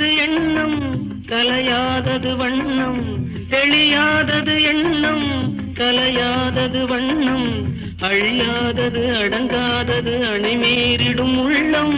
தெளியாதது எண்ணம் கலையாதது வண்ணம் தெளியாதது எண்ணம் கலையாதது வண்ணம் அழியாதது அடங்காதது அணிமீறிடும் உள்ளம்